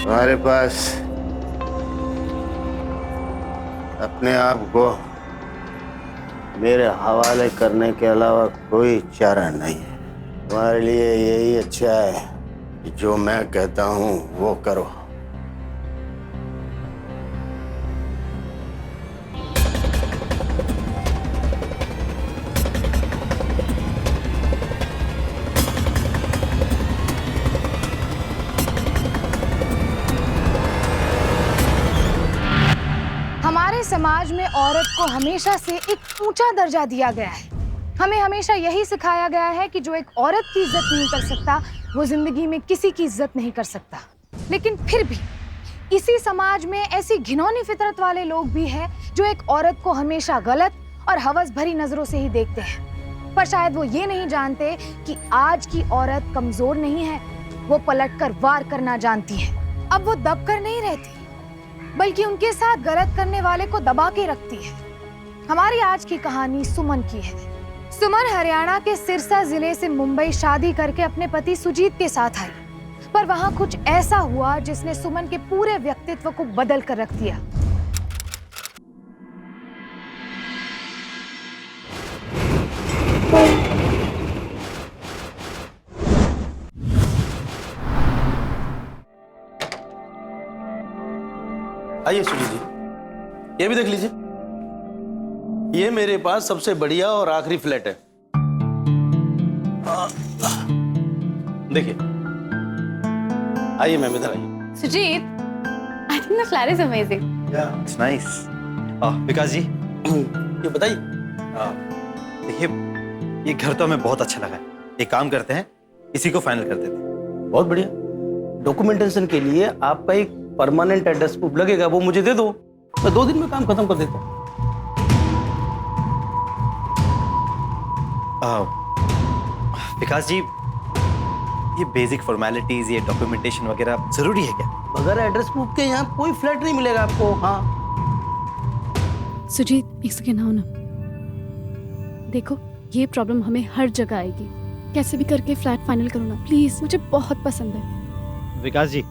हमारे पास अपने आप को मेरे हवाले करने के अलावा कोई चारा नहीं है। तुम्हारे लिए यही अच्छा है कि जो मैं कहता हूँ वो करो। हमारे समाज में औरत को हमेशा से एक ऊंचा दर्जा दिया गया है। हमें हमेशा यही सिखाया गया है कि जो एक औरत की इज्जत नहीं कर सकता वो जिंदगी में किसी की इज्जत नहीं कर सकता। लेकिन फिर भी इसी समाज में ऐसी घिनौनी फितरत वाले लोग भी हैं जो एक औरत को हमेशा गलत और हवस भरी नजरों से ही देखते हैं। पर शायद वो ये नहीं जानते कि आज की औरत कमजोर नहीं है, वो पलटकर वार करना जानती है। अब वो दबकर नहीं रहती बल्कि उनके साथ गलत करने वाले को दबा के रखती है। हमारी आज की कहानी सुमन की है। सुमन हरियाणा के सिरसा जिले से मुंबई शादी करके अपने पति सुजीत के साथ आई, पर वहां कुछ ऐसा हुआ जिसने सुमन के पूरे व्यक्तित्व को बदल कर रख दिया। आइए सुजीत जी, ये भी देख लीजिए। ये मेरे पास सबसे बढ़िया और आखिरी फ्लैट है। देखिए, आइए मैम, इधर आइए। Sujit, I think the flat is amazing. It's nice. विकास जी, ये बताइए। देखिए ये घर तो हमें बहुत अच्छा लगा है। एक काम करते हैं, इसी को फाइनल कर देते हैं। बहुत बढ़िया। डॉक्यूमेंटेशन के लिए आपका एक परमानेंट एड्रेस प्रूफ लगेगा, वो मुझे दे दो, मैं 2 दिन में काम खत्म कर देता हूँ। विकास जी, ये बेसिक फॉर्मेलिटीज, ये डॉक्यूमेंटेशन वगैरह जरूरी है क्या? बगैर एड्रेस प्रूफ के यहाँ कोई फ्लैट नहीं मिलेगा आपको। हाँ सुजीत, एक सेकेंड आओ ना। देखो, ये प्रॉब्लम हमें हर जगह आएगी। कैसे भी करके फ्लैट फाइनल करो ना प्लीज, मुझे बहुत पसंद है। विकास जी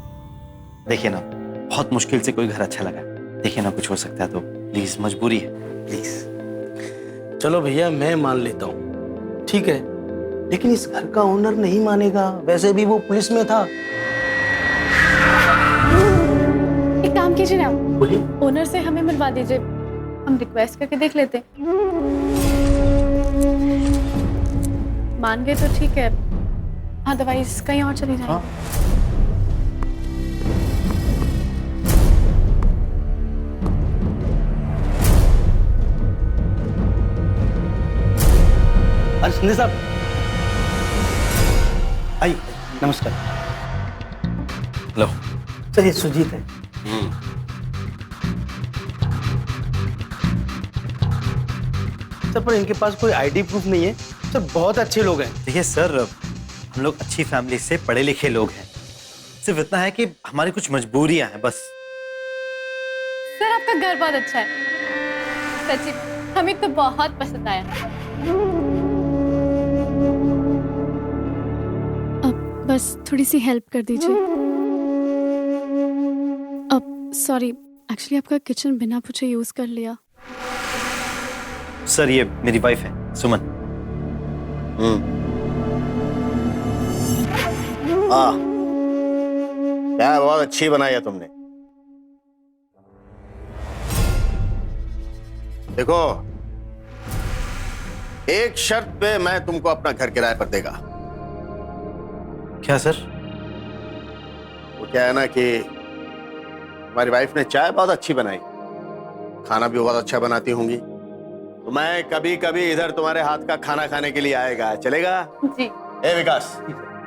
देखिए ना, बहुत मुश्किल से कोई घर अच्छा लगा। देखिए ना, कुछ हो सकता है तो प्लीज, मजबूरी है, प्लीज। चलो भैया, मैं मान लेता हूँ, ठीक है, लेकिन इस घर का ओनर नहीं मानेगा। वैसे भी वो पुलिस में था। एक काम कीजिए ना, बोलिए। ओनर से हमें मिलवा दीजिए, हम रिक्वेस्ट करके देख लेते हैं। मान गए तो ठीक है, अदरवाइज कहीं और चली जाए। हाँ। अरे संजय साहब, आइए। नमस्कार। लो। सर, ये सुजीत है। सर, पर इनके पास कोई आईडी प्रूफ नहीं है। सर, बहुत अच्छे लोग हैं। देखिए सर, हम लोग अच्छी फैमिली से पढ़े लिखे लोग हैं। सिर्फ इतना है कि हमारी कुछ मजबूरियां हैं बस। सर, आपका घर बहुत अच्छा है, सच्ची हमें तो बहुत पसंद आया। अब बस थोड़ी सी हेल्प कर दीजिए। अब सॉरी, एक्चुअली आपका किचन बिना पूछे यूज कर लिया। सर, ये मेरी वाइफ है सुमन। हाँ, क्या बहुत अच्छी बनाई है तुमने। देखो, एक शर्त पे मैं तुमको अपना घर किराए पर देगा। क्या सर? वो क्या है ना कि हमारी वाइफ ने चाय बहुत अच्छी बनाई, खाना भी बहुत अच्छा बनाती होंगी, तो मैं कभी कभी इधर तुम्हारे हाथ का खाना खाने के लिए आएगा, चलेगा? जी। ए विकास,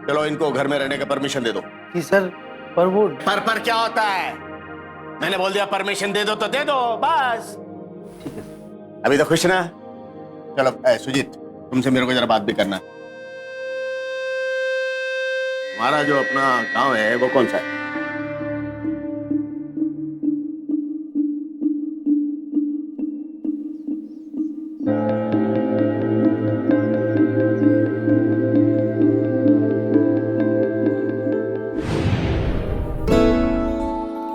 चलो इनको घर में रहने का परमिशन दे दो। जी सर, पर वो पर क्या होता है? मैंने बोल दिया परमिशन दे दो तो दे दो, बस। ठीक है। अभी तो खुश ना? चलो सुजीत, तुमसे मेरे को जरा बात भी करना है। हमारा जो अपना गांव है वो कौन सा है?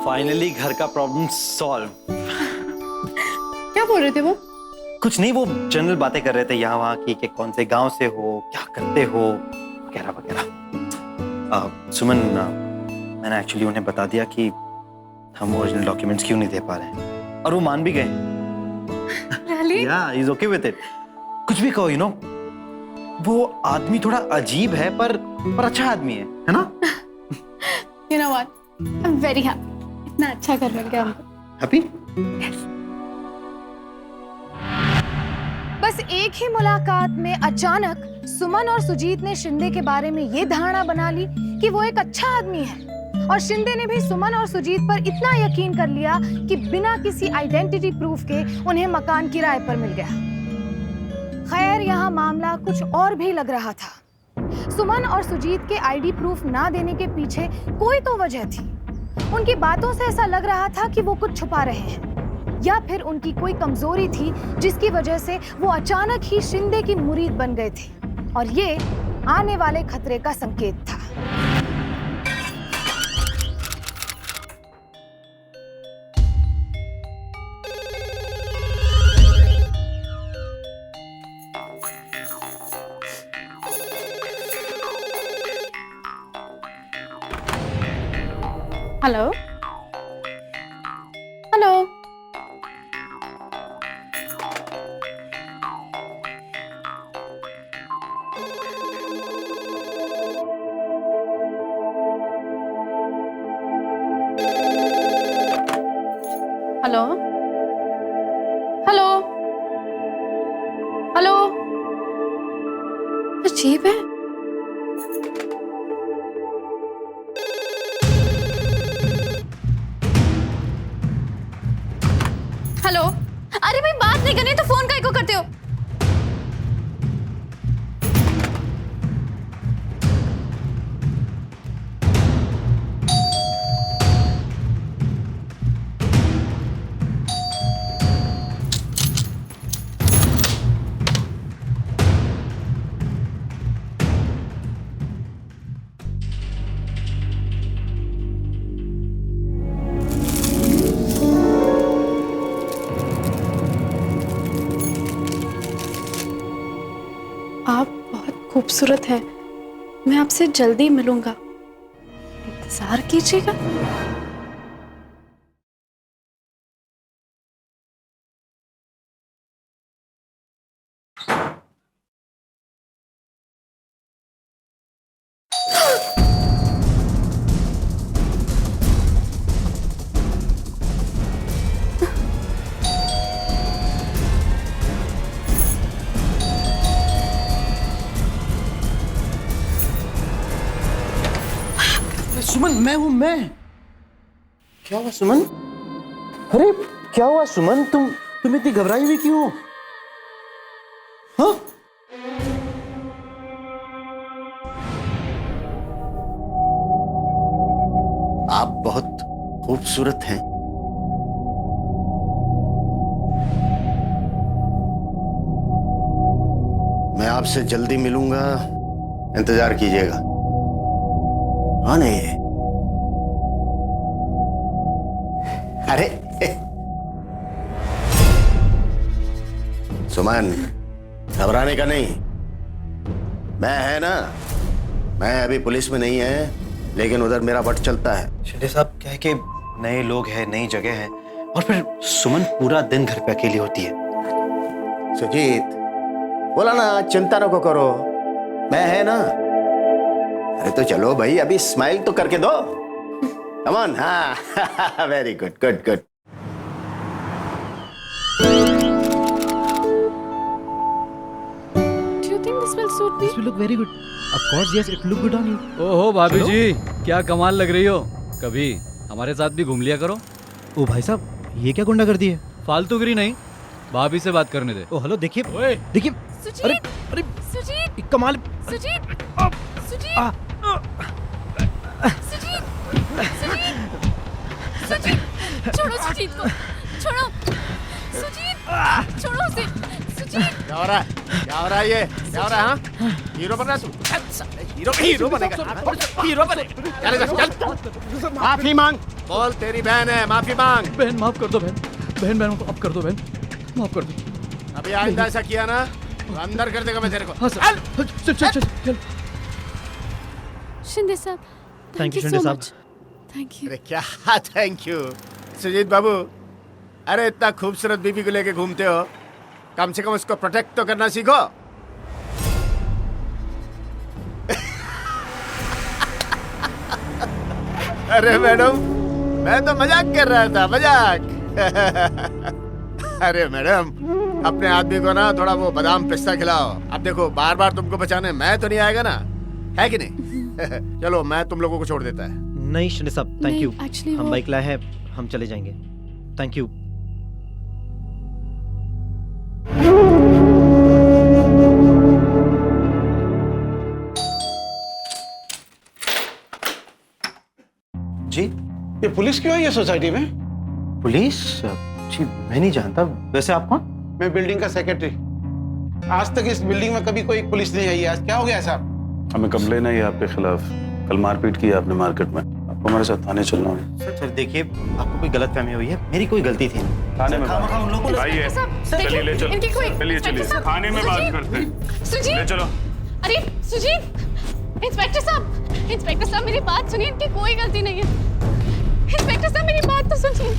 फाइनली घर का प्रॉब्लम सॉल्व। क्या बोल रहे थे वो? कुछ नहीं, वो जनरल बातें कर रहे थे यहाँ वहाँ की कि कौन से गांव से हो, क्या करते हो, वगैरह वगैरह। सुमन, मैंने एक्चुअली उन्हें बता दिया कि हम ओरिजिनल डॉक्यूमेंट्स क्यों नहीं दे पा रहे हैं, और वो मान भी गए। Really? Yeah, he's okay with it. कुछ भी कहो, वो आदमी थोड़ा अजीब है पर अच्छा आदमी है ना? You know what? I'm very happy. इतना अच्छा घर मिल गया हमको। हैप्पी? बस एक ही मुलाकात में अचानक सुमन और सुजीत ने शिंदे के बारे में ये धारणा बना ली कि वो एक अच्छा आदमी है, और शिंदे ने भी सुमन और सुजीत पर इतना यकीन कर लिया कि बिना किसी आइडेंटिटी प्रूफ के उन्हें मकान किराए पर मिल गया। खैर, यहाँ मामला कुछ और भी लग रहा था। सुमन और सुजीत के आईडी प्रूफ ना देने के पीछे कोई तो वजह थी। उनकी बातों से ऐसा लग रहा था कि वो कुछ छुपा रहे हैं, या फिर उनकी कोई कमजोरी थी जिसकी वजह से वो अचानक ही शिंदे की मुरीद बन गए थे, और ये आने वाले खतरे का संकेत था। Hello hello, hello hello hello, अजीब है। हेलो, अरे भाई बात नहीं करनी तो फोन काहे को करते हो? आप बहुत खूबसूरत हैं। मैं आपसे जल्दी मिलूंगा, इंतजार कीजिएगा। सुमन, मैं हूं मैं। क्या हुआ सुमन? अरे क्या हुआ सुमन? तुम इतनी घबराई हुई क्यों हो? हाँ? आप बहुत खूबसूरत हैं। मैं आपसे जल्दी मिलूंगा, इंतजार कीजिएगा। हाँ नहीं, अरे सुमन, घबराने का नहीं। मैं है ना, मैं अभी पुलिस में नहीं है, लेकिन उधर मेरा वट चलता है। शिंदे साहब, क्या है कि नए लोग हैं, नई जगह है, और फिर सुमन पूरा दिन घर पे अकेली होती है। सुजीत बोला ना, चिंता न करो, मैं है ना। अरे तो चलो भाई, अभी स्माइल तो करके दो। Come on. हाँ, very good good good. Do you think this will suit me? This will look very good. Of course, yes, it will look good on you. ओहो भाभी जी, क्या कमाल लग रही हो। कभी हमारे साथ भी घूम लिया करो। ओ भाई साहब, ये क्या गुंडागर्दी है? फालतूगिरी नहीं, भाभी से बात करने दे। ओ हेलो, देखिए ओए, देखिए। सुजीत, अरे अरे सुजीत, कमाल। सुजीत, सुजीत, आ, सुजीत, सुजीत, सुजीत, छोड़ो सुजीत को, छोड़ो, सुजीत, छोड़ो उसे, सुजीत। क्या हो रहा है? क्या हो रहा है ये? क्या हो रहा है? हाँ? हीरो बन रहा है तू? हीरो बनेगा। हीरो बनेगा। चल, माफी मांग। बोल तेरी बहन है, माफी मांग। बहन माफ कर दो बहन, बहन बहन को माफ कर दो बहन, माफ कर दो। अभी आइंदा ऐसा किया ना तो अंदर कर देगा मैं तेरे को। हाँ सर, चल चल चल चल। शिंदे साहब, Thank you, so शिंदे साहब। much. Thank you. अरे क्या थैंक यू सुजीत बाबू। अरे इतना खूबसूरत बीबी को लेके घूमते हो, कम से कम उसको प्रोटेक्ट तो करना सीखो। अरे मैडम, मैं तो मजाक कर रहा था, मजाक। अरे मैडम, अपने आदमी को ना थोड़ा वो बादाम पिस्ता खिलाओ। अब देखो बार बार तुमको बचाने मैं तो नहीं आएगा ना, है कि नहीं? चलो मैं तुम लोगों को छोड़ देता है। नहीं शिंदे साहब, थैंक नहीं, यू। actually हम वो- बाइक लाए हैं, हम चले जाएंगे। Thank you. जी ये पुलिस क्यों आई है सोसाइटी में? पुलिस? जी मैं नहीं जानता, वैसे आप कौन? मैं बिल्डिंग का सेक्रेटरी। आज तक इस बिल्डिंग में कभी कोई पुलिस नहीं आई है, आज क्या हो गया साहब? हमें कंप्लेन है आपके खिलाफ। कल मारपीट की है आपने मार्केट में, आपको हमारे साथ थाने चलना है। सर देखिए, आपको कोई गलतफहमी हुई है, मेरी कोई गलती थी नहीं। थाने में बात- उन लोगों ने आइए, चलिए ले चलो, चलिए चलिए थाने में बात करते हैं। सुजीत, ले चलो। अरे सुजीत, इंस्पेक्टर साहब मेरी बात सुनिए, इनकी कोई गलती नहीं है। इंस्पेक्टर साहब मेरी बात तो सुनिए।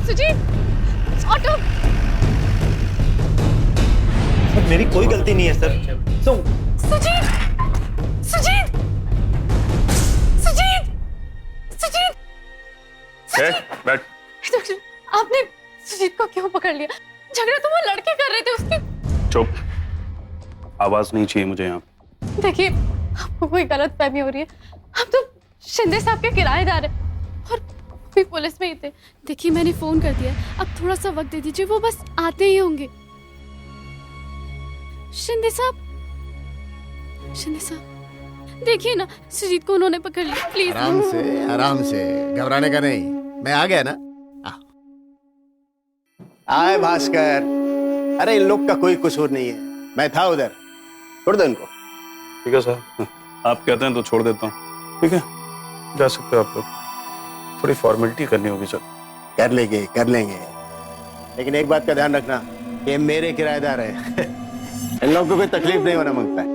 सुजीत, ऑटो। सर मेरी कोई गलती नहीं है सर। सुजीत, सुजीत, सुजीत, सुजीत। बैठ। इंस्पेक्टर, आपने सुजीत को क्यों पकड़ लिया? झगड़ा तो वो लड़के कर रहे थे उसके। चुप, आवाज नहीं चाहिए मुझे यहाँ। देखिए, आपको कोई गलत फहमी हो रही है। आप तो शिंदे साहब के किराएदार हैं और भी पुलिस में ही थे। देखिए मैंने फोन कर दिया, अब थोड़ा सा वक्त दे दीजिए, वो बस आते ही होंगे। शिंदे साहब, शिंदे साहब, देखिए ना सुजीत को उन्होंने पकड़ लिया, प्लीज। आराम से, घबराने का नहीं। मैं आ गया ना। आए भास्कर, अरे इन लोग का कोई कसूर नहीं है, मैं था उधर, छोड़ दो इनको। ठीक है साहब, आप कहते हैं तो छोड़ देता हूँ। ठीक है, जा सकते हो आप लोग। थोड़ी फॉर्मेलिटी करनी होगी सर। कर लेंगे, लेकिन एक बात का ध्यान रखना, ये मेरे किराएदार हैं। इन लोगों को कोई तकलीफ नहीं होना मांगता है।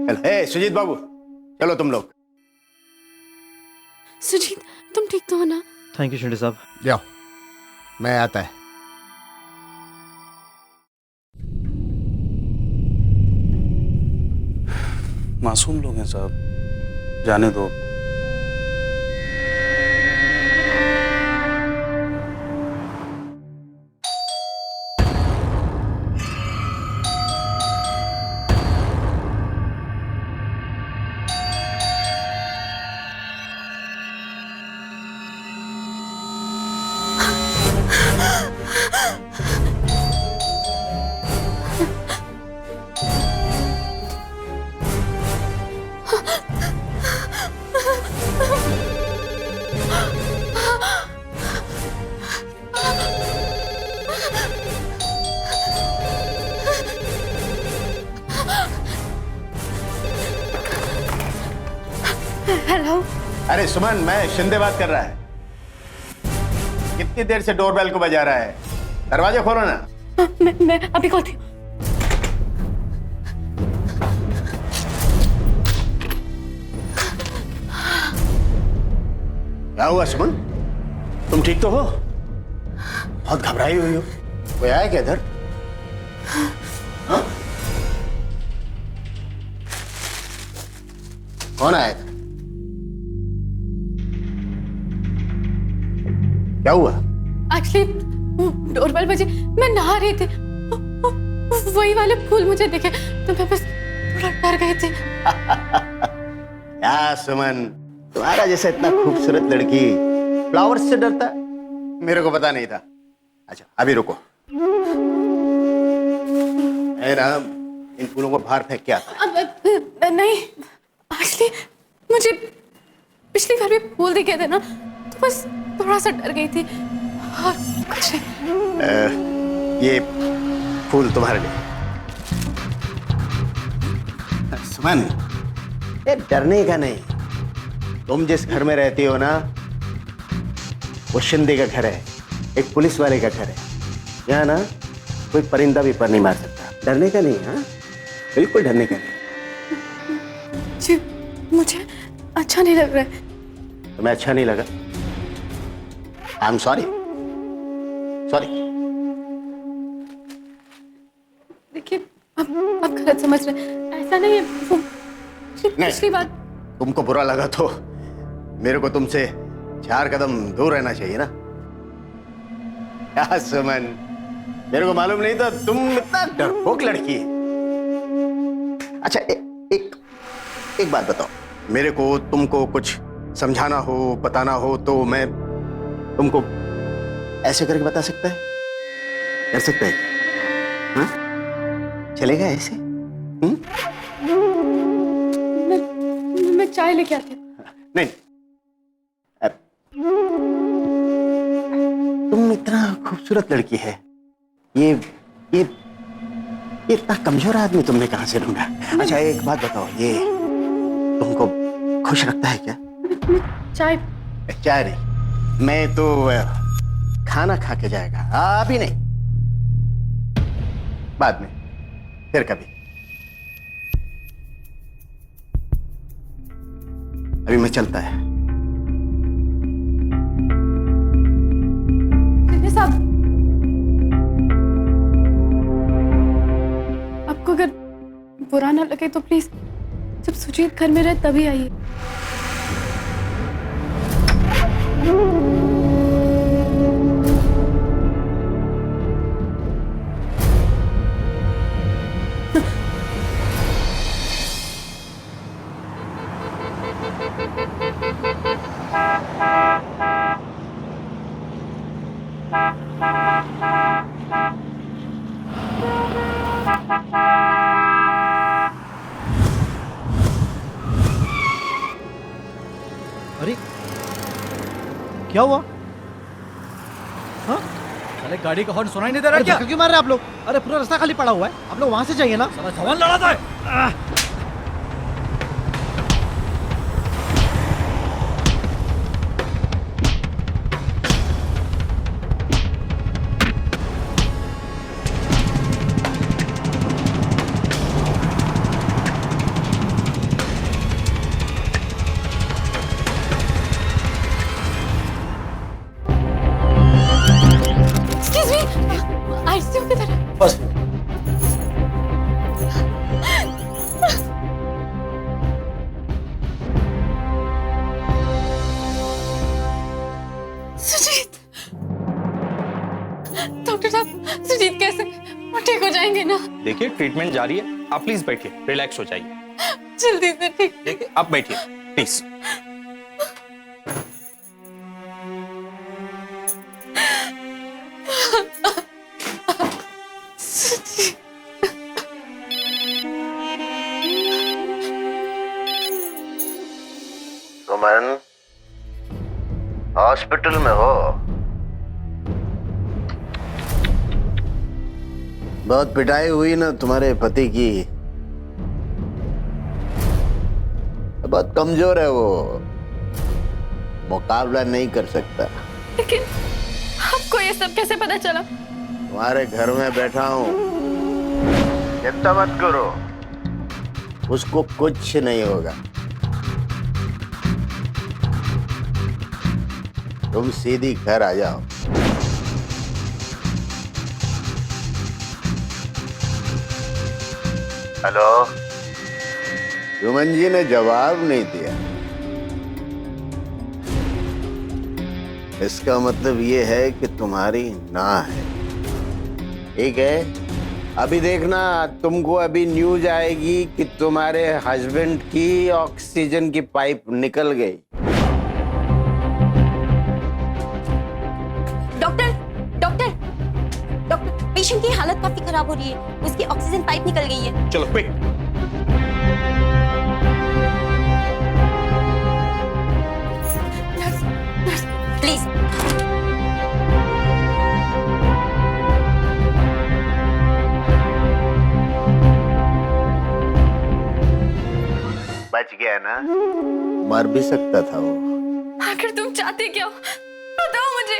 चल, हे सुजीत बाबू, चलो तुम लोग। सुजीत, तुम ठीक तो हो ना? थैंक यू शिंदे साहब। जाओ, मैं आता है। मासूम लोग हैं साहब, जाने दो। हेलो। अरे सुमन, मैं शिंदे बात कर रहा है। कितनी देर से डोरबेल को बजा रहा है? दरवाजा खोलो ना। मैं अभी खोलती हूँ। क्या हुआ सुमन, तुम ठीक तो हो? बहुत घबराई हुई हो। कोई आया क्या इधर? हाँ? कौन आया था? क्या हुआ? एक्चुअली डोरबेल बजे, मैं नहा रही थी, वही वाले फूल मुझे दिखे तो मैं बस थोड़ा डर गई थी। क्या सुमन, तुम्हारा जैसा इतना खूबसूरत लड़की फ्लावर्स से डरता है? मेरे को पता नहीं था। अच्छा अभी रुको, ना इन फूलों को बाहर फेंक के आता है। नहीं, एक्चुअली मुझे पिछली बार भी फूल दिखे थे ना, तो बस थोड़ा सा डर गई थी और कुछ नहीं। ये फूल तुम्हारे लिए। सुमन, ये डरने का नहीं। तुम जिस घर में रहती हो ना, वो शिंदे का घर है, एक पुलिस वाले का घर है। यहाँ ना कोई परिंदा भी पर नहीं मार सकता। डरने का नहीं, हाँ बिल्कुल डरने का नहीं। जी मुझे अच्छा नहीं लग रहा है। तुम्हें अच्छा नहीं लगा? I am sorry, sorry. देखिए आप गलत समझ रहे हैं, ऐसा नहीं है। वो पिछली बात तुमको बुरा लगा तो मेरे को तुमसे 4 कदम दूर रहना चाहिए ना। क्या सुमन, मेरे को मालूम नहीं था तुम इतना डरपोक लड़की है। अच्छा एक बात बताओ, मेरे को तुमको कुछ समझाना हो, बताना हो तो मैं तुमको ऐसे करके बता सकता है? कर सकता है? हाँ? चलेगा ऐसे? मैं चाय लेके आती हूँ। नहीं, तुम इतना खूबसूरत लड़की है, ये इतना कमजोर आदमी तुमने कहां से ढूंढा? अच्छा एक बात बताओ, ये तुमको खुश रखता है क्या? चाय नहीं, मैं तो खाना खा के जाएगा, अभी नहीं, बाद में, फिर कभी। अभी मैं चलता है। साहब, आपको अगर बुरा ना लगे तो प्लीज जब सुजीत घर में रहे तभी आइए। अरे क्या हुआ? हाँ? अरे गाड़ी का हॉर्न सुनाई नहीं दे रहा क्या? क्यों मार रहे हैं आप लोग? अरे पूरा रास्ता खाली पड़ा हुआ है, आप लोग वहां से जाइए ना। सामान लड़ा था। आईसीयू की तरह। बस सुजीत, डॉक्टर साहब, सुजीत कैसे? वो ठीक हो जाएंगे ना? देखिए ट्रीटमेंट जारी है, आप प्लीज बैठिए, रिलैक्स हो जाइए। जल्दी से ठीक। देखिए आप बैठिए प्लीज। सुमन, हॉस्पिटल में हो? बहुत पिटाई हुई ना तुम्हारे पति की, बहुत कमजोर है वो, मुकाबला नहीं कर सकता। लेकिन आपको ये सब कैसे पता चला? तुम्हारे घर में बैठा हूं, चिंता मत करो, उसको कुछ नहीं होगा। तुम सीधी घर आ जाओ। हेलो, सुमन जी ने जवाब नहीं दिया। इसका मतलब ये है कि तुम्हारी ना है, ठीक है? अभी देखना, तुमको अभी न्यूज आएगी कि तुम्हारे हस्बैंड की ऑक्सीजन की पाइप निकल गई। डॉक्टर, पेशेंट की हालत काफी खराब हो रही है, उसकी ऑक्सीजन पाइप निकल गई है। चलो क्विक। प्लीज। बच गया ना? मर भी सकता था वो। आखिर तुम चाहते क्या हो? बताओ मुझे।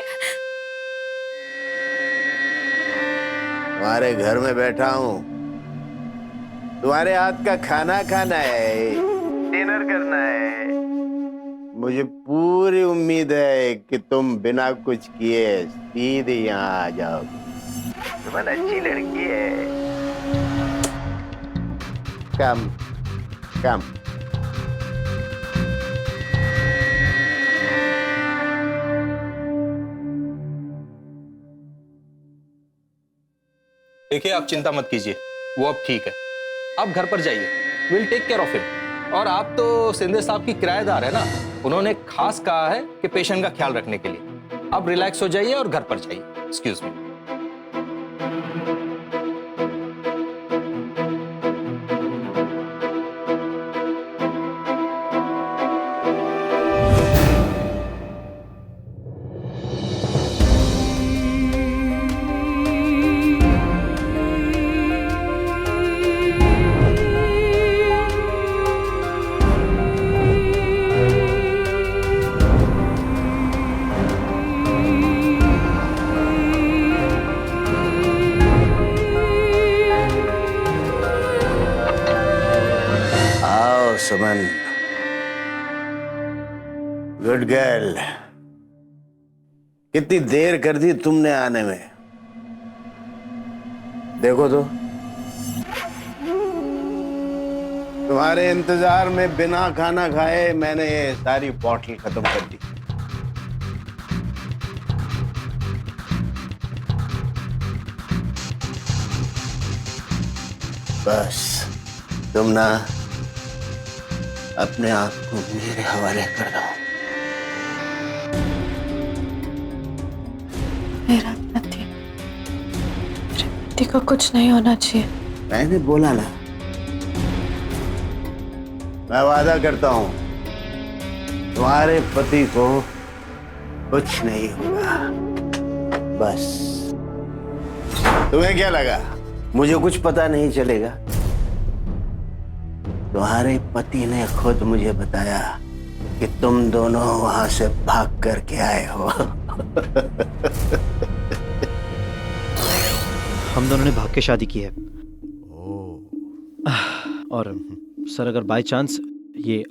तुम्हारे घर में बैठा हूँ, तुम्हारे हाथ का खाना खाना है, डिनर करना है। मुझे पूरी उम्मीद है कि तुम बिना कुछ किए सीधे यहाँ आ जाओगी। तुम अच्छी लड़की है। कम कम। देखिए, आप चिंता मत कीजिए, वो अब ठीक है। आप घर पर जाइए, will take care of him. और आप तो सिंधे साहब की किराएदार है ना, उन्होंने खास कहा है कि पेशेंट का ख्याल रखने के लिए। आप रिलैक्स हो जाइए और घर पर जाइए। Excuse me. Suman, good girl. कितनी देर कर दी तुमने आने में। देखो तो, तुम्हारे इंतजार में बिना खाना खाए मैंने ये सारी बॉटल खत्म कर दी। बस तुम ना अपने आप को मेरे हवाले कर दो। मेरा पति, मेरे पति को कुछ नहीं होना चाहिए। मैंने बोला ना, मैं वादा करता हूं तुम्हारे पति को कुछ नहीं होगा। बस तुम्हें क्या लगा मुझे कुछ पता नहीं चलेगा? तुम्हारे पति ने खुद मुझे बताया कि तुम दोनों वहां से भाग करके आए हो। हम दोनों ने भाग के शादी की है। और सर, अगर बाय चांस ये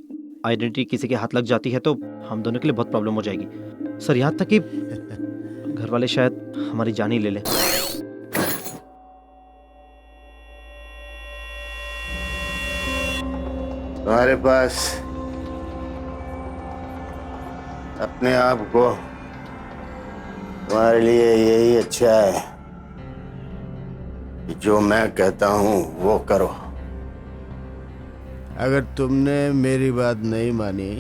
आइडेंटिटी किसी के हाथ लग जाती है तो हम दोनों के लिए बहुत प्रॉब्लम हो जाएगी सर। यहाँ तक कि घर वाले शायद हमारी जान ही ले लें। तुम्हारे पास अपने आप को तुम्हारे लिए यही अच्छा है कि जो मैं कहता हूं वो करो। अगर तुमने मेरी बात नहीं मानी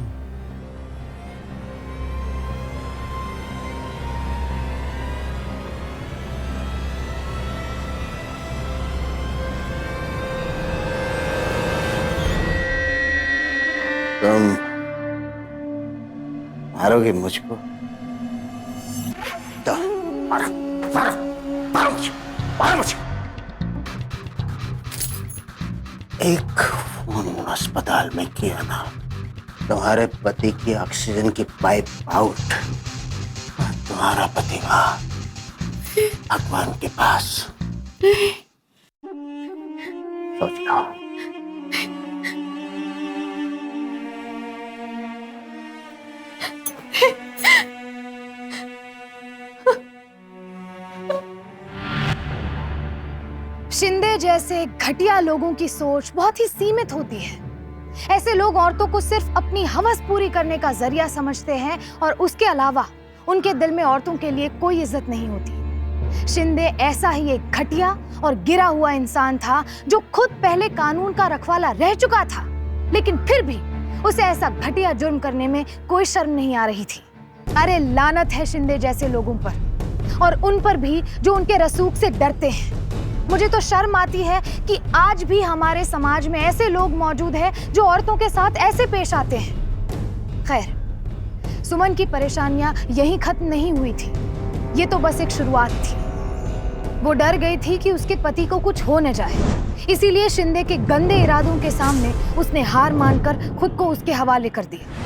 तुम मारोगे मुझको? तो मारो मारो मारो मुझे, मारो मुझे। एक फोन अस्पताल में किया ना, तुम्हारे पति की ऑक्सीजन की पाइप आउट, तुम्हारा पति वहां भगवान के पास। सोच लो। शिंदे जैसे घटिया लोगों की सोच बहुत ही सीमित होती है। ऐसे लोग औरतों को सिर्फ अपनी हवस पूरी करने का जरिया समझते हैं और उसके अलावा उनके दिल में औरतों के लिए कोई इज्जत नहीं होती। शिंदे ऐसा ही एक घटिया और गिरा हुआ इंसान था जो खुद पहले कानून का रखवाला रह चुका था, लेकिन फिर भी उसे ऐसा घटिया जुर्म करने में कोई शर्म नहीं आ रही थी। अरे लानत है शिंदे जैसे लोगों पर, और उन पर भी जो उनके रसूख से डरते हैं। मुझे तो शर्म आती है कि आज भी हमारे समाज में ऐसे लोग मौजूद हैं जो औरतों के साथ ऐसे पेश आते हैं। खैर, सुमन की परेशानियां यहीं खत्म नहीं हुई थी। ये तो बस एक शुरुआत थी। वो डर गई थी कि उसके पति को कुछ हो न जाए, इसीलिए शिंदे के गंदे इरादों के सामने उसने हार मानकर खुद को उसके हवाले कर दिया।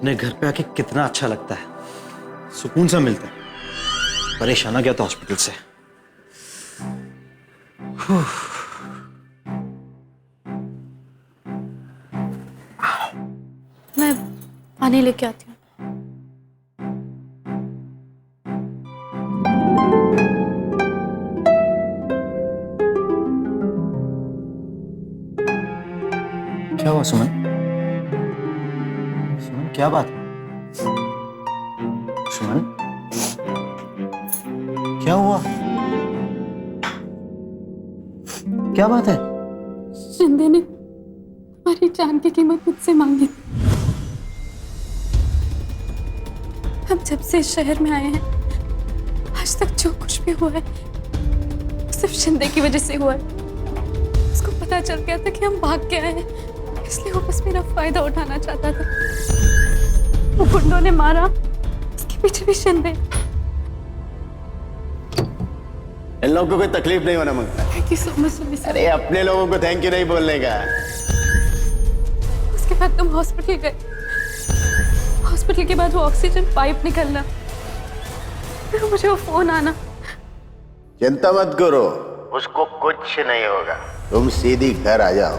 अपने घर पे आके कितना अच्छा लगता है, सुकून सा मिलता है। परेशान आ गया था हॉस्पिटल से। मैं पानी लेके आती हूँ। क्या हुआ सुमन? सुमन क्या बात है? सुमन क्या हुआ? क्या बात है? शिंदे ने हमारी जान की कीमत मुझसे मांगी। हम जब से इस शहर में आए हैं, आज तक जो कुछ भी हुआ है सिर्फ शिंदे की वजह से हुआ है। उसको पता चल गया था कि हम भाग के आए हैं, इसलिए वो बस मेरा फायदा उठाना चाहता था। वो गुंडों ने मारा, उसके पीछे भी शिंदे। इन लोगों को कोई तकलीफ नहीं होना मांगता। Thank you so much. अरे अपने लोगों को थैंक यू नहीं बोलने का। उसके बाद तुम हॉस्पिटल गए। हॉस्पिटल के बाद वो ऑक्सीजन पाइप निकलना, फिर मुझे वो फोन आना। चिंता मत करो, उसको कुछ नहीं होगा। तुम सीधी घर आ जाओ।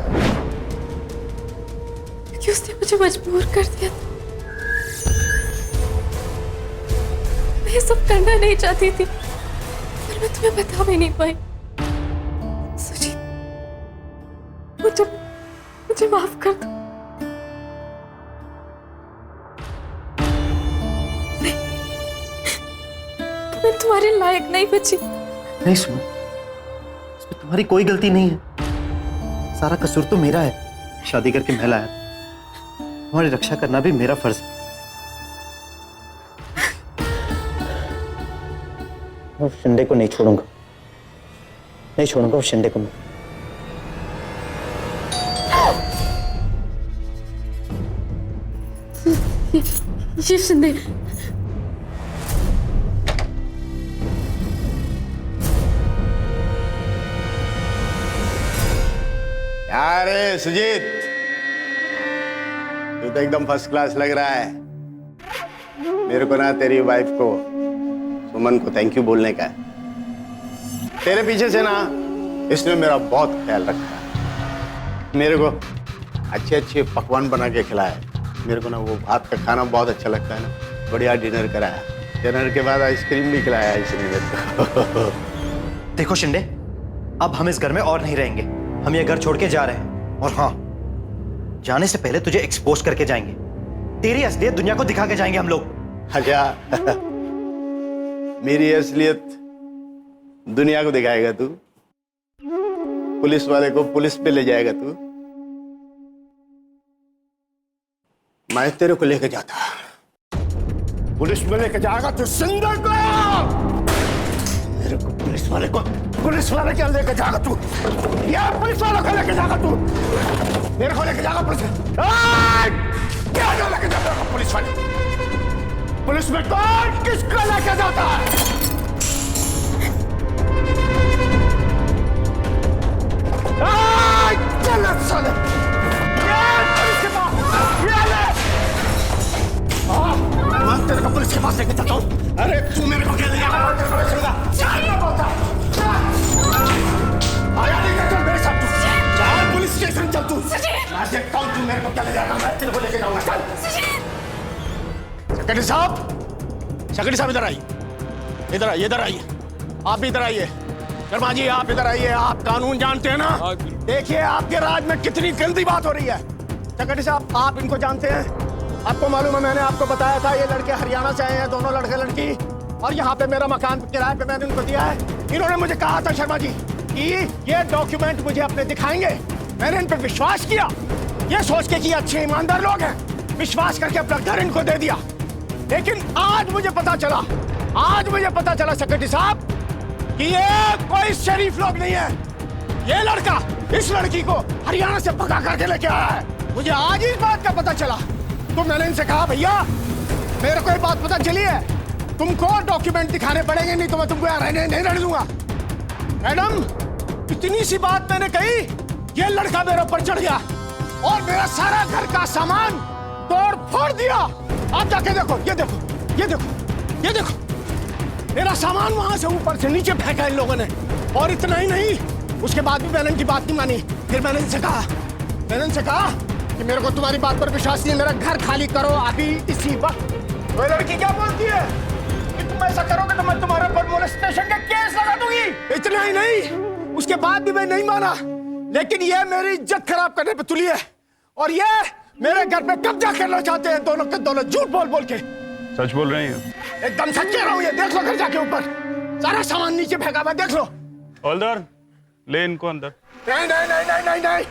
क्योंकि उसने मुझे मजबूर कर दिया था। मैं ये सब करना नहीं चाहती थी, पर मैं तुम्हें बता भी नहीं पाई। सुजीत, मुझे माफ कर दो। मैं तुम्हारे लायक नहीं बची। नहीं सुमन, इसमें तुम्हारी कोई गलती नहीं है। सारा कसूर तो मेरा है। शादी करके मैं लाया, तुम्हारी रक्षा करना भी मेरा फर्ज है। मैं शिंदे को नहीं छोड़ूंगा, नहीं छोड़ूंगा उस शिंदे को मैं। ये शिंदे अरे सुजीत, तू तो एकदम फर्स्ट क्लास लग रहा है। मेरे को ना तेरी वाइफ को, सुमन को थैंक यू बोलने का है। तेरे पीछे से ना इसने मेरा बहुत ख्याल रखा। मेरे को अच्छे अच्छे पकवान बना के खिलाया। मेरे को ना वो भात का खाना बहुत अच्छा लगता है ना। बढ़िया डिनर कराया। डिनर के बाद आइसक्रीम भी खिलाया इसने मेरे को। देखो शिंदे, अब हम इस घर में और नहीं रहेंगे। हम ये घर छोड़ के जा रहे हैं। और हाँ, जाने से पहले तुझे एक्सपोज करके जाएंगे। तेरी असलियत दुनिया को दिखा के जाएंगे हम लोग। अच्छा, मेरी असलियत दुनिया को दिखाएगा तू? पुलिस वाले को पुलिस पे ले जाएगा तू? मैं तेरे को लेके जाता, पुलिस में लेके जाएगा तू सिंदर को। मेरे को पुलिस वाले क्या लेके जाएगा तू? या पुलिस वालों को लेके जाएगा तू? मेरे को लेके जाएगा पुलिस? क्या जो लेके जाएगा पुलिस वाले? पुलिस में कौन किसको लेके जाता है? चल साले, पुलिस के पास, मैं तेरे को पुलिस के पास लेके जाता हूँ। अरे तू मेरे को क्या ले जाएगा? आया नहीं चल मेरे साथ तू। चल पुलिस स्टेशन चल तू। मैं देखता हूँ तू मेरे को क्या ले जाएगा। मैं तेरे को लेके जाऊंगा। चल। सेक्रेटरी साहब इधर आइए, इधर आइए। आप भी इधर आइए। शर्मा जी आप इधर आइए। आप कानून जानते हैं ना? देखिए आपके राज में कितनी गंदी बात हो रही है। सेक्रेटरी साहब आप इनको जानते हैं? आपको मालूम है मैंने आपको बताया था ये लड़के हरियाणा से आए हैं, दोनों लड़के लड़की। और यहाँ पे मेरा मकान किराए पे मैंने इनको दिया है। इन्होंने मुझे कहा था शर्मा जी कि ये डॉक्यूमेंट मुझे अपने दिखाएंगे। मैंने इन पर विश्वास किया, ये सोच के कि अच्छे ईमानदार लोग हैं। विश्वास करके अपना घर इनको दे दिया। लेकिन आज मुझे पता चला सेक्रेटरी साहब कि ये कोई शरीफ लोग नहीं है। ये लड़का इस लड़की को हरियाणा से भगा करके लेके आया है। मुझे आज इस बात का पता चला। तो मैंने इनसे कहा भैया मेरे को ये बात पता चली है, तुमको डॉक्यूमेंट दिखाने पड़ेंगे, नहीं तो मैं तुमको यहाँ रहने नहीं रहने दूंगा। मैडम इतनी सी बात मैंने कही, ये लड़का मेरे ऊपर चढ़ गया और मेरा सारा घर का सामान तोड़ फोड़ दिया। आप जाके देखो, ये देखो, ये देखो, ये देखो, मेरा सामान वहां से ऊपर से नीचे फेंका इन लोगों ने। और इतना ही नहीं, उसके बाद भी मैंने इनकी बात नहीं मानी। फिर मैंने इनसे कहा कि मेरे को तुम्हारी बात पर विश्वास नहीं है, मेरा घर खाली करो अभी इसी वक्त। वो लड़की क्या बोलती है कि तुम ऐसा करोगे तो मैं तुम्हारे पर मोलेस्टेशन का केस लगा दूंगी। इतना ही नहीं, उसके बाद भी मैं नहीं माना, लेकिन ये मेरी इज्जत खराब करने पे तुली है और ये मेरे घर पे कब्जा करना चाहते हैं, दोनों के दोनों झूठ बोल बोल के। सच बोल रहे हैं? एकदम सच कह रहा हूँ, ये देख लो घर जाके ऊपर सारा सामान नीचे फेंका हुआ, देख लो। हवलदार, ले इनको अंदर। नहीं नहीं नहीं नहीं नहीं नहीं,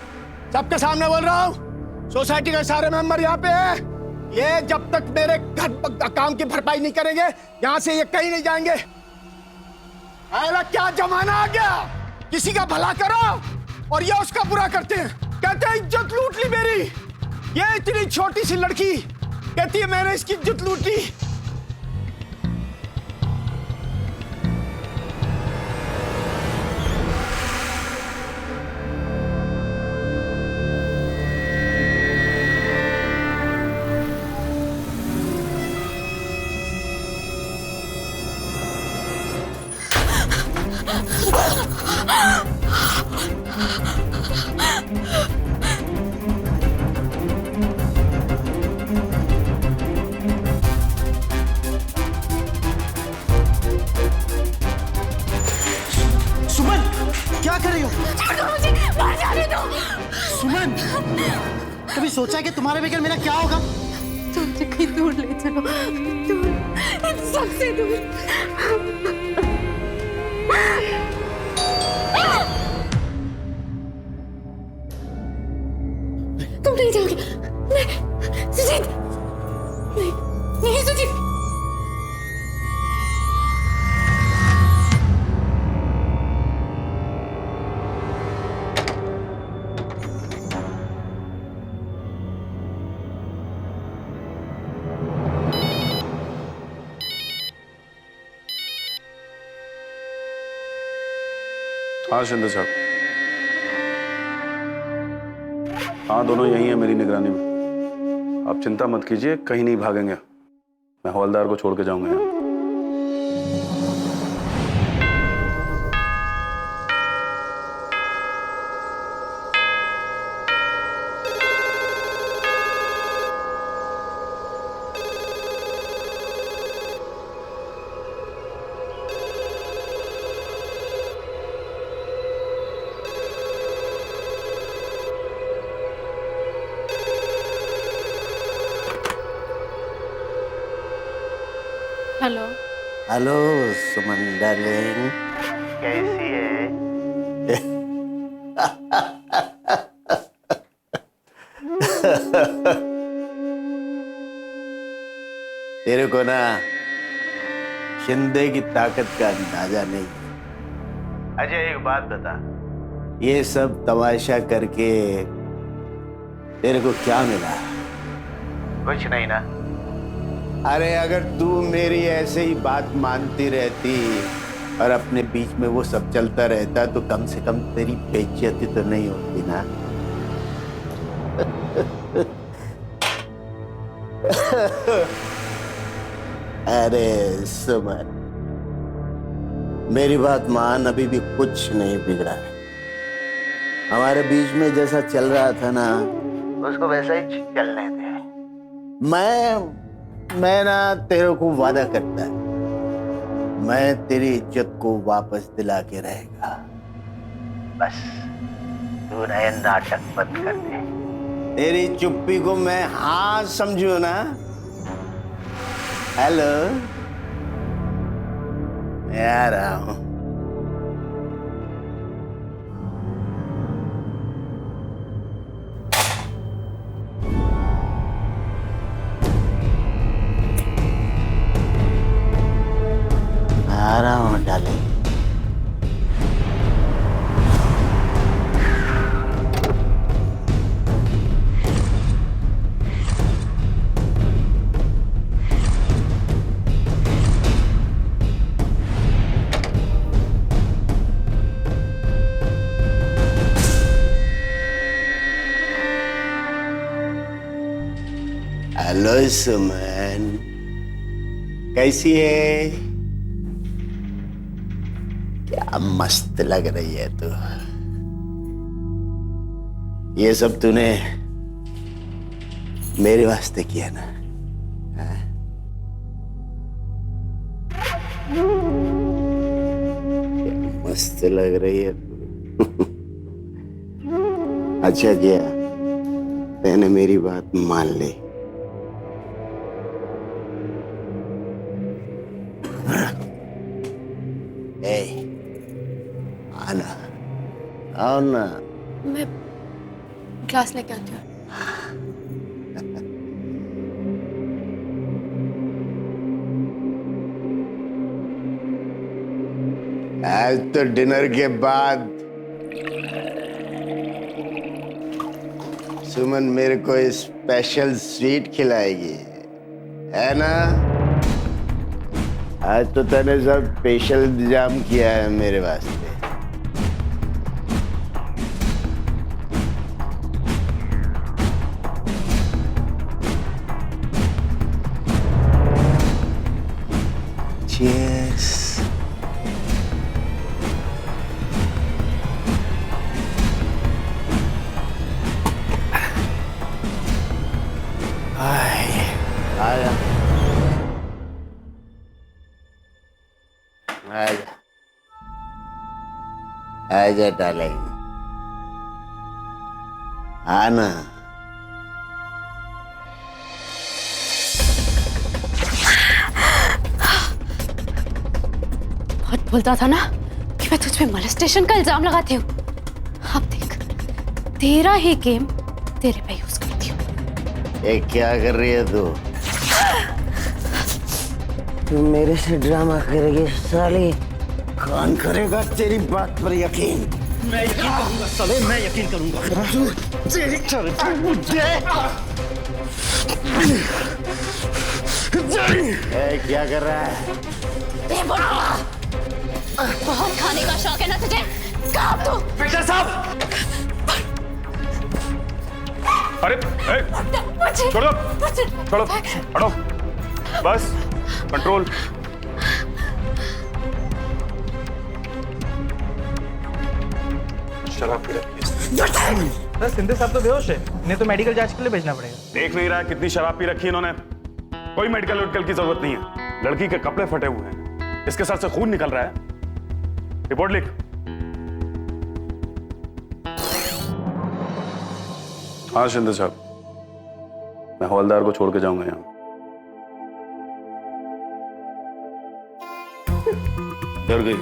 सबके सामने बोल रहा हूँ, सोसाइटी के सारे मेंबर यहाँ पे हैं। ये जब तक मेरे घर काम की भरपाई नहीं करेंगे, यहाँ से ये कहीं नहीं जाएंगे। अरे क्या जमाना आ गया, किसी का भला करो और ये उसका बुरा करते हैं। कहते हैं इज्जत लूट ली मेरी। ये इतनी छोटी सी लड़की कहती है मैंने इसकी इज्जत लूट ली। सुमन, क्या कर रही हो? छोड़ दो मुझे, बाहर जाने दो। सुमन, कभी सोचा कि तुम्हारे बगैर मेरा क्या होगा? तुम मुझे कहीं दूर ले चलो, दूर, इन सबसे दूर। तुम नहीं जाओगे, नहीं, सुजीत, नहीं, नहीं सुजीत। हाँ शिंदे साहब, हाँ दोनों यही हैं मेरी निगरानी में। आप चिंता मत कीजिए, कहीं नहीं भागेंगे। मैं हवलदार को छोड़ के जाऊंगा यहाँ। हेलो। हेलो सुमन डार्लिंग, कैसी है? तेरे को ना शिंदे की ताकत का अंदाजा नहीं। अच्छा एक बात बता, ये सब तमाशा करके तेरे को क्या मिला? कुछ नहीं ना। अरे अगर तू मेरी ऐसे ही बात मानती रहती और अपने बीच में वो सब चलता रहता तो कम से कम तेरी बेइज्जती तो नहीं होती ना। अरे सुमन, मेरी बात मान, अभी भी कुछ नहीं बिगड़ा है। हमारे बीच में जैसा चल रहा था ना, उसको वैसा ही चलने दे। मैं ना तेरे को वादा करता है, मैं तेरी इज्जत को वापस दिला के रहेगा। बस तू नए नाटक बंद कर दे। तेरी चुप्पी को मैं हाँ समझू ना। हेलो, मैं आ रहा हूं। आ रहा हूं डाले। हेलो सुमन, बहन, कैसी है? क्या मस्त लग रही है तू। ये सब तूने मेरे वास्ते किया ना? हाँ? क्या मस्त लग रही है तू। अच्छा किया मैंने मेरी बात मान ली। ए, आना, आओ ना। मैं ग्लास लेके आती हूँ। आज तो डिनर के बाद सुमन मेरे को स्पेशल स्वीट खिलाएगी, है ना? आज तो तूने सब स्पेशल इंतजाम किया है मेरे वास्ते। Cheers. आया आजा डार्लिंग, आना। बहुत बोलता था ना कि मैं तुझ पे मोलेस्टेशन का इल्जाम लगाती हूँ। अब देख, तेरा ही गेम तेरे पे यूज करती हूँ। ये क्या कर रही है तू? तू मेरे से ड्रामा करेगी साली? कौन करेगा तेरी बात पर यकीन? मैं यकीन करूंगा साले, मैं यकीन करूंगा। तेरी क्या कर रहा है? बहुत खाने का शौक है ना तुझे? कहाँ तू? इंस्पेक्टर साहब! अरे छोड़ो, छोड़ो, हटो, बस कंट्रोल। शराब पी रखी है। सर सिंधे साहब तो बेहोश है, इन्हें तो मेडिकल जांच के लिए भेजना पड़ेगा। देख नहीं रहा है कितनी शराब पी रखी है इन्होंने? कोई मेडिकल वेडिकल की जरूरत नहीं है। लड़की के कपड़े फटे हुए हैं, इसके साथ से खून निकल रहा है। रिपोर्ट लिख। हाँ शिंदे साहब, मैं हवलदार को छोड़ के जाऊंगा यहाँ। डर गई।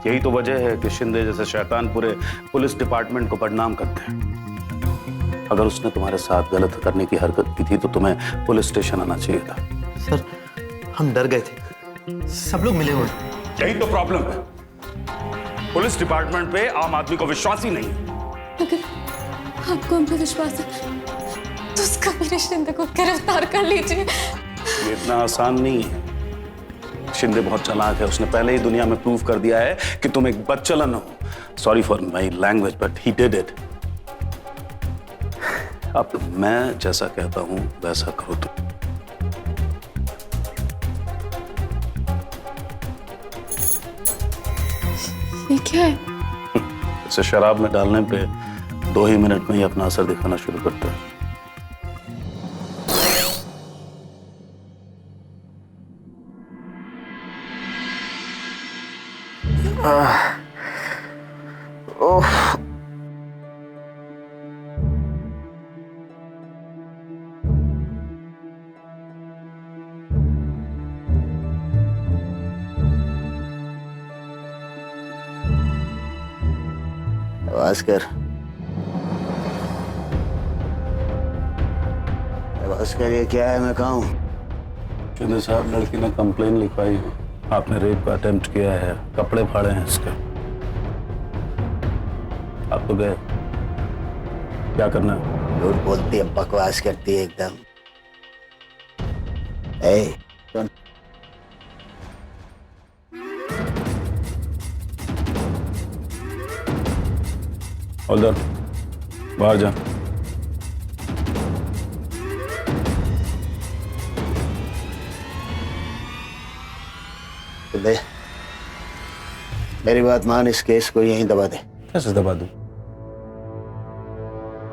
यही तो वजह है कि शिंदे जैसे शैतान पूरे पुलिस डिपार्टमेंट को बदनाम करते हैं। अगर उसने तुम्हारे साथ गलत करने की हरकत की थी तो तुम्हें पुलिस स्टेशन आना चाहिए था। सर हम डर गए थे, सब लोग मिले हुए। यही तो प्रॉब्लम है, पुलिस डिपार्टमेंट पे आम आदमी को विश्वास ही नहीं। अगर आपको हम पे विश्वास है तो उसका मेरे शिंदे को गिरफ्तार कर लीजिए। ये इतना आसान नहीं है। शिंदे बहुत चालाक है, उसने पहले ही दुनिया में प्रूव कर दिया है कि तुम एक बदचलन हो। Sorry for my language but he did it. अब मैं जैसा कहता हूं वैसा करो तुम। ये क्या है? इसे शराब में डालने पे 2 ही मिनट में ही अपना असर दिखाना शुरू करता है। भास्कर, भास्कर ये क्या है? मैं कहाँ हूँ? शिंदे साहब, लड़की ने कंप्लेन लिखवाई है, आपने रेप का अटेम्प्ट किया है, कपड़े फाड़े हैं इसके। आप तो गए, क्या करना है? झूठ बोलती है, बकवास करती है एकदम। सुन, हवलदार बाहर जा। दे, मेरी बात मान, इस केस को यहीं दबा दे। कैसे दबा दूं?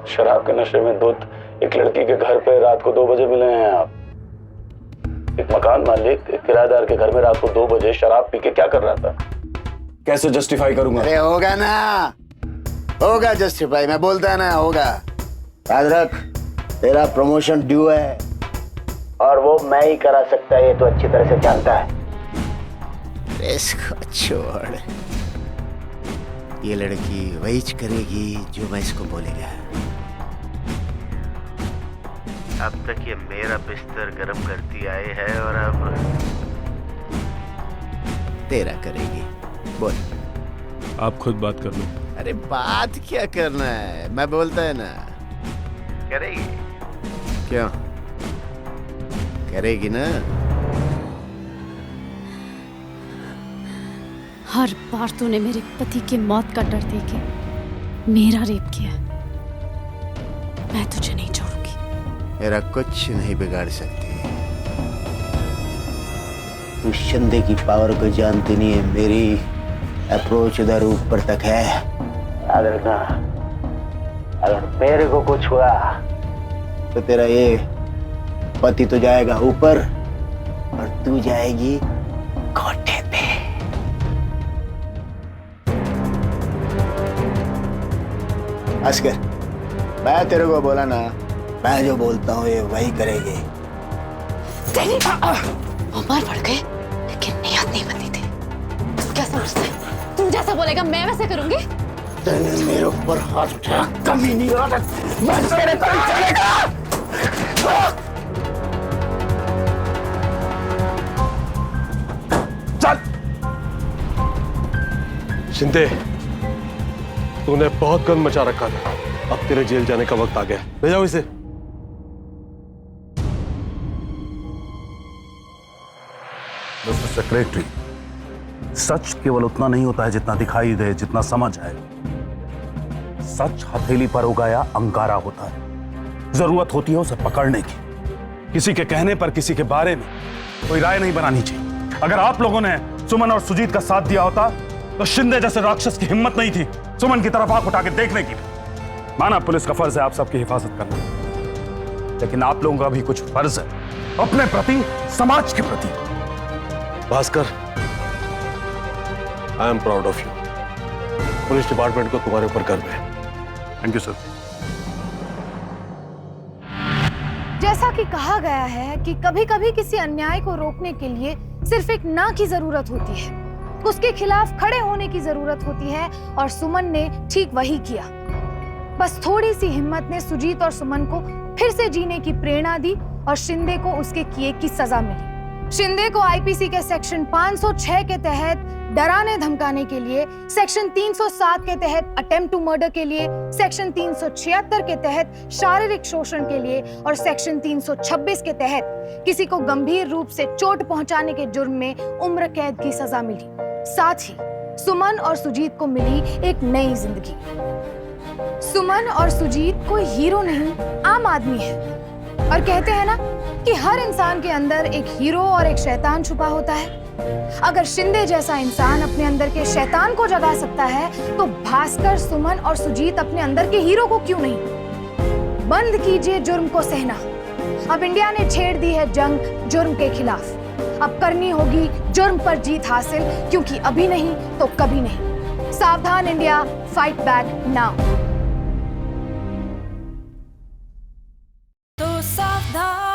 शराब के नशे में धुत एक लड़की के घर पे रात को 2 बजे मिले हैं आप। एक मकान मालिक एक किराएदार के घर में रात को 2 बजे शराब पी के क्या कर रहा था? कैसे जस्टिफाई करूंगा? अरे होगा ना, होगा जस्टिफाई, मैं बोलता है ना होगा। याद रख, तेरा प्रमोशन ड्यू है और वो मैं ही करा सकता है, ये तो अच्छी तरह से जानता है। इसको छोड़, ये लड़की वही करेगी जो मैं इसको बोलेगा। अब तक ये मेरा बिस्तर गर्म करती आई है और अब तेरा करेगी। बोल। आप खुद बात कर लो। अरे बात क्या करना है, मैं बोलता है ना। करेगी? क्यों करेगी ना? हर बार तूने मेरे पति के मौत का डर देके मेरा रेप किया। मैं तुझे नहीं छोड़ूंगी। मेरा कुछ नहीं बिगाड़ सकती। तू शिंदे की पावर को जानती नहीं है। मेरी अप्रोच उधर ऊपर तक है, याद रखना। अगर मेरे को कुछ हुआ तो तेरा ये पति तो जाएगा ऊपर और तू जाएगी कोठे पे। अस्कर, मैं तेरे को बोला ना, मैं जो बोलता हूँ ये वही करेगी। उम्र बढ़ गए लेकिन नियत नहीं बनती थी। तू क्या समझता है? तू जैसा बोलेगा मैं वैसे करूंगी। तेने मेरे ऊपर हाथ उठाया, कभी नहीं होगा। मैं तेरे को चलेगा। चल शिंदे, तूने बहुत गंद मचा रखा था। अब तेरे जेल जाने का वक्त आ गया। ले जाओ इसे। मिस्टर सेक्रेटरी, सच केवल उतना नहीं होता है जितना दिखाई दे, जितना समझ आए। सच हथेली पर उगाया अंगारा होता है। जरूरत होती है उसे पकड़ने की। किसी के कहने पर किसी के बारे में कोई राय नहीं बनानी चाहिए। अगर आप लोगों ने सुमन और सुजीत का साथ दिया होता तो शिंदे जैसे राक्षस की हिम्मत नहीं थी सुमन की तरफ आंख उठा के देखने की। माना पुलिस का फर्ज है आप सबकी हिफाजत करना, लेकिन आप लोगों का भी कुछ फर्ज है अपने प्रति, समाज के प्रति। Bhaskar, I am proud of you. Police department को तुम्हारे ऊपर गर्व है। Thank you sir. जैसा कि कहा गया है कि कभी-कभी किसी अन्याय को रोकने के लिए सिर्फ एक ना की जरूरत होती है, उसके खिलाफ खड़े होने की जरूरत होती है, और सुमन ने ठीक वही किया। बस थोड़ी सी हिम्मत ने सुजीत और सुमन को फिर से जीने की प्रेरणा दी और शिंदे को उसके किए की सजा मिली। शिंदे को आईपीसी के सेक्शन 506 के तहत डराने धमकाने के लिए, सेक्शन 307 के तहत अटेम्प्ट टू मर्डर के लिए, सेक्शन 376 के तहत शारीरिक शोषण के लिए और सेक्शन 326 के तहत किसी को गंभीर रूप से चोट पहुंचाने के जुर्म में उम्र कैद की सजा मिली। साथ ही सुमन और सुजीत को मिली एक नई जिंदगी। सुमन और सुजीत कोई हीरो नहीं, आम आदमी है। और कहते हैं ना कि हर इंसान के अंदर एक हीरो और एक शैतान छुपा होता है। अगर शिंदे जैसा इंसान अपने अंदर के शैतान को जगा सकता है तो भास्कर, सुमन और सुजीत अपने अंदर के हीरो को क्यों नहीं? बंद कीजिए जुर्म को सहना। अब इंडिया ने छेड़ दी है जंग जुर्म के खिलाफ। अब करनी होगी जुर्म पर जीत हासिल, क्योंकि अभी नहीं तो कभी नहीं। सावधान इंडिया, फाइट बैक नाउ। तो सावधान